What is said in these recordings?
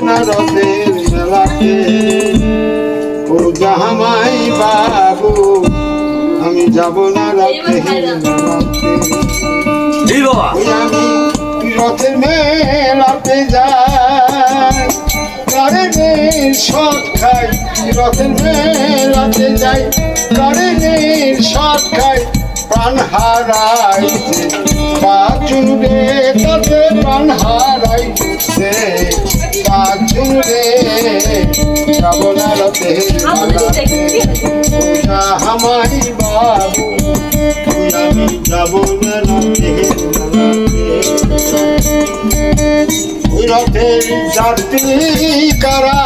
না রথের মেলাতে। ও জামাই বাবু আমি যাব না রথের মেলাতে। ওই আমি রথের মেলাতে যাই, গাড়ির শট খাই, রথের মেলাতে যাই, গাড়ির শট খাই, প্রাণ হারাইছে পাঁচজন রে, তাতে প্রাণ হারাইছে পাঁচজন রে। যাব না রথের মেলাতে। জামাই বাবু আমি যাব না রথের মেলাতে। ওই রথের যাত্রী কারা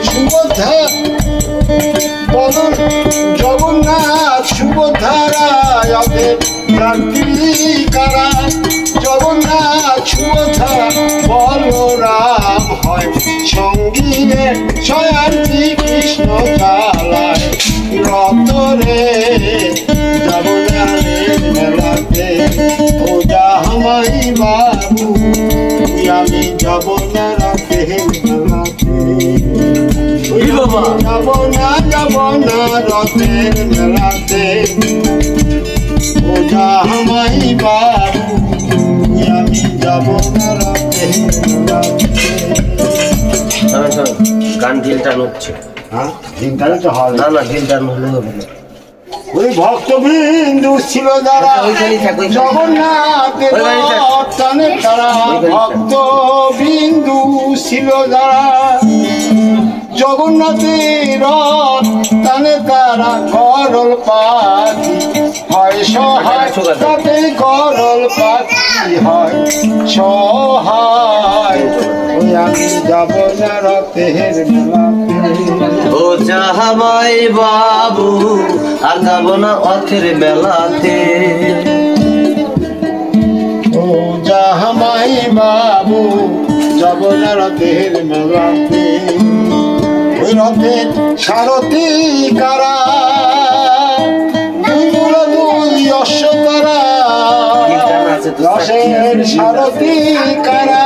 সুবোধা বদন জগন্নাথ সুবোধারা, রথের যাত্রী কারা জগন্নাথ সুবোধা বলরাম হয় সঙ্গীরে, স্বয়ং কৃষ্ণ চালায় রথরে। যাব না মেলাতে। ও জামাই বাবু আমি যাব না রথের মেলাতে। যাব না রথের মেলাতে। ও জামাই বাবু আমি যাব না রথের মেলাতে। গান ঢিল টান হচ্ছে। হ্যাঁ দিনটানে তো হয় না, ঢিল টান হলে হবে না। ওই ভক্তবিন্দু ছিল যারা জগন্নাথের টানে তারা, ভক্তবিন্দু ছিল যারা জগন্নাথের টানে তারা, গরল পাখি হয় সহায়, তাতে গরল পাখি হয় সহায়। ওই আমি যাব না রথের মেলাতে। ও জামাই বাবু আর যাব না রথের মেলাতে। ও জামাই বাবু যাব না রথের মেলাতে। ওই রথের সারথি কারা দুই অশ্ব তারা, রথের সারথি কারা